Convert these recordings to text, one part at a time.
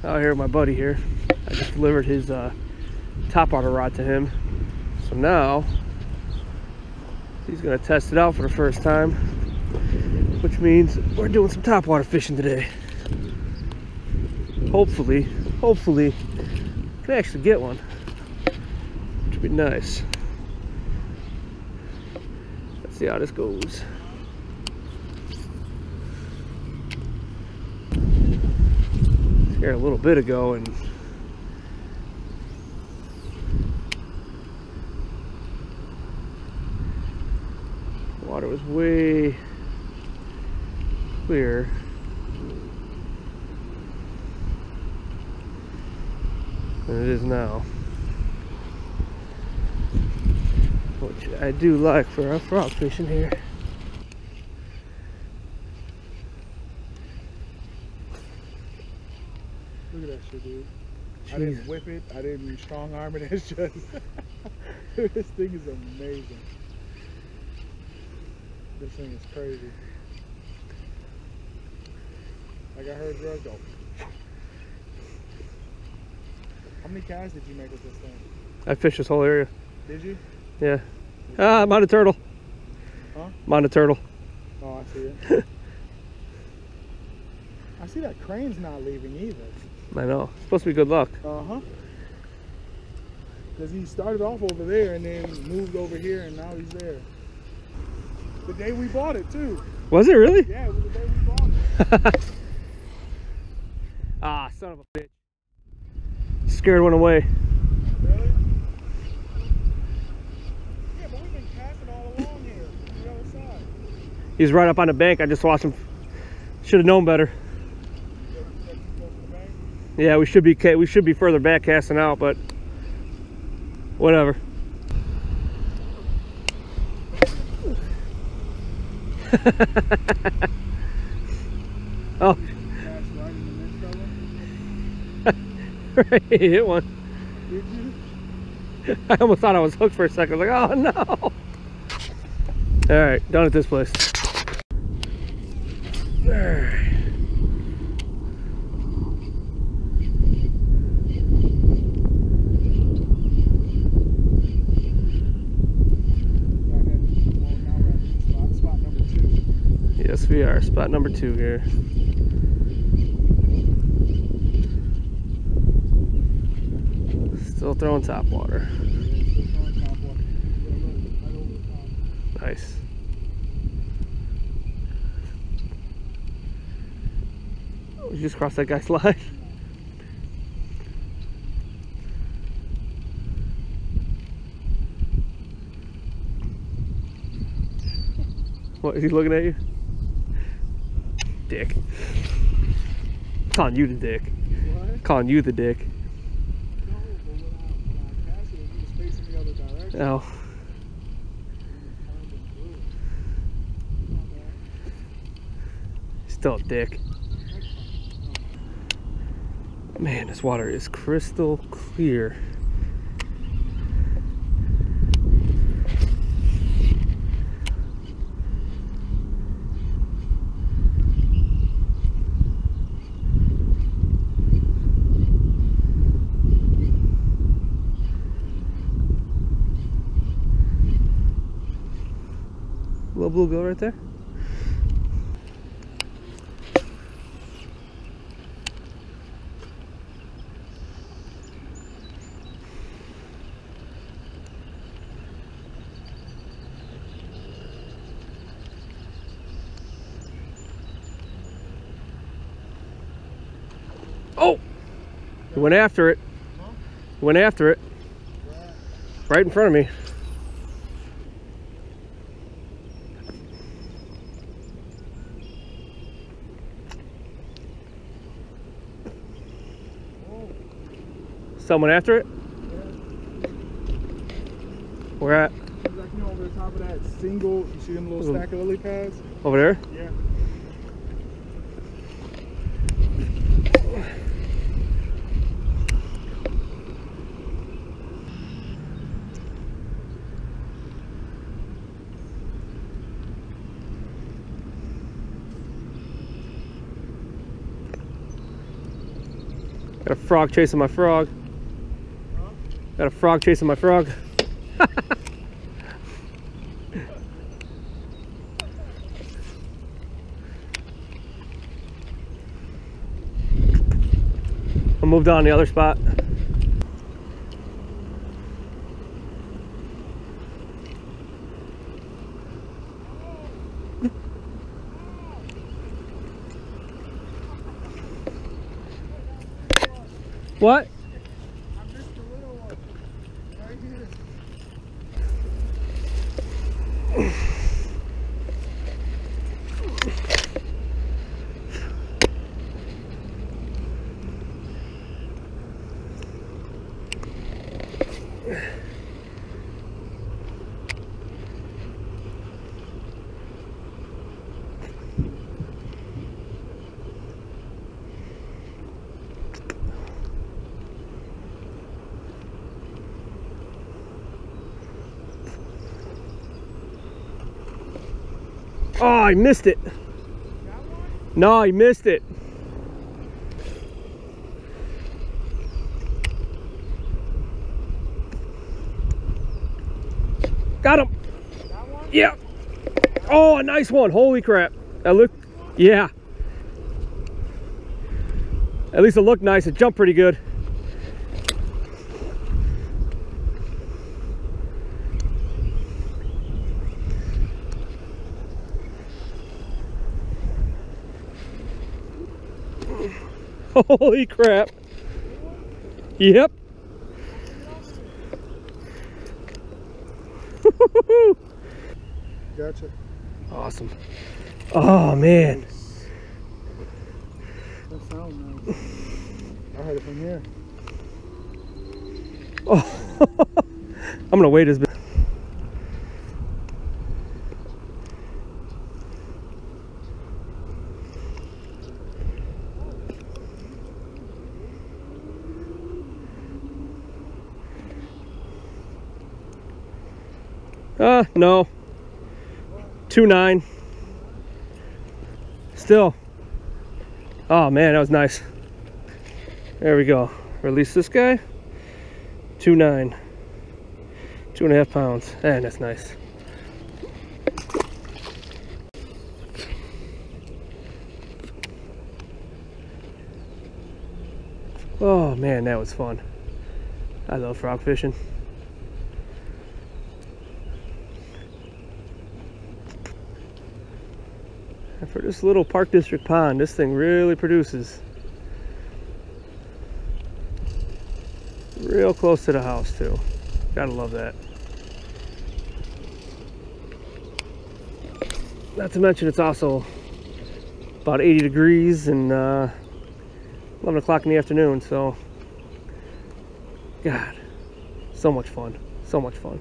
out here with my buddy here. I just delivered his topwater rod to him. So now he's gonna test it out for the first time, which means we're doing some topwater fishing today. Hopefully can actually get one, which would be nice. Let's see how this goes. Here a little bit ago and the water was way clear. Than it is now, which I do like for our frog fishing here. Look at that shit, dude. Jeez. I didn't whip it, I didn't strong arm it, it's just this thing is amazing. This thing is crazy. Like I heard Drug go. How many casts did you make with this thing? I fished this whole area. Did you? Yeah. Ah, I'm on a turtle. Huh? I'm on a turtle. Oh, I see it. I see that crane's not leaving either. I know. It's supposed to be good luck. Uh-huh. Because he started off over there and then moved over here and now he's there. The day we bought it too. Was it really? Yeah, it was the day we bought it. Ah, son of a bitch. Scared one away. Really? Yeah, but we've been casting all along here on the other side. He's right up on the bank. I just watched him. Should have known better. Yeah, we should be further back casting out, but whatever. Oh. Right, he hit one. Did you? I almost thought I was hooked for a second. I was like, oh no. All right, done at this place. All right. Spot number 2. Yes, we are. Spot number 2 here. Still throwing top water. Nice. Oh, you just crossed that guy's line. What, is he looking at you? Dick. Calling you the dick. What? Calling you the dick. No, but when I cast it, he was facing the other direction. Oh. Still a dick. Man, this water is crystal clear. Little bluegill right there. Oh! He went after it. Huh? Went after it. Right in front of me. Someone after it? Yeah. Where at? He's like, you know, over the top of that single, you see them little stack of lily pads? Over there? Yeah. Got a frog chasing my frog. Got a frog chasing my frog. I moved on to the other spot. What? I missed the little one. Right here. Oh, I missed it. No, I missed it. Got him. Yeah. Oh, a nice one. Holy crap. That looked, yeah. At least it looked nice. It jumped pretty good. Holy crap. Yep. Gotcha. Awesome. Oh, man. That sounds nice. I heard it from here. Oh. I'm going to wait as bit. No. 2.9. Still. Oh man, that was nice. There we go. Release this guy. 2.9. 2.5 pounds. And that's nice. Oh man, that was fun. I love frog fishing. And for this little Park District pond, this thing really produces. Real close to the house too. Gotta love that. Not to mention it's also about 80 degrees and 11 o'clock in the afternoon, so God, so much fun. So much fun.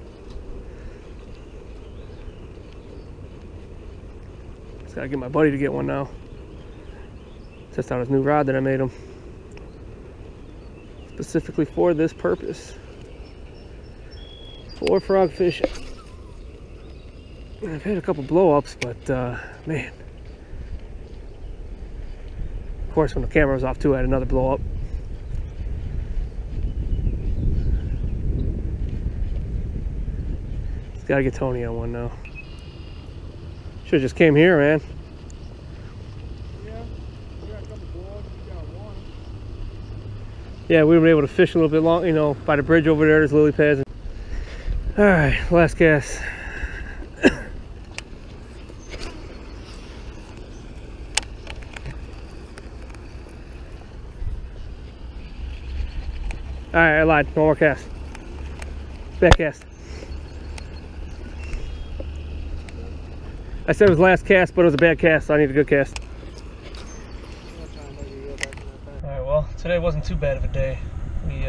Gotta get my buddy to get one now. Test out his new rod that I made him. Specifically for this purpose. For frog fishing. I've had a couple blow-ups, but man. Of course, when the camera was off too, I had another blow-up. Just gotta get Tony on one now. Should've just came here, man. Yeah, we got a couple balls. We got one. Yeah, we were able to fish a little bit long, you know, by the bridge over there. There's lily pads. All right, last cast. All right, I lied. One more cast. Back cast. I said it was last cast, but it was a bad cast, so I need a good cast. Alright, well, today wasn't too bad of a day. We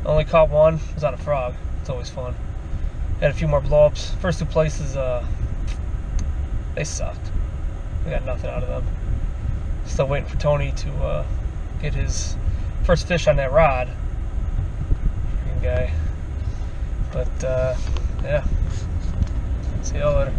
only caught one. It was on a frog. It's always fun. Had a few more blow-ups. First two places, they sucked. We got nothing out of them. Still waiting for Tony to get his first fish on that rod. Freaking guy. But, yeah. See y'all later.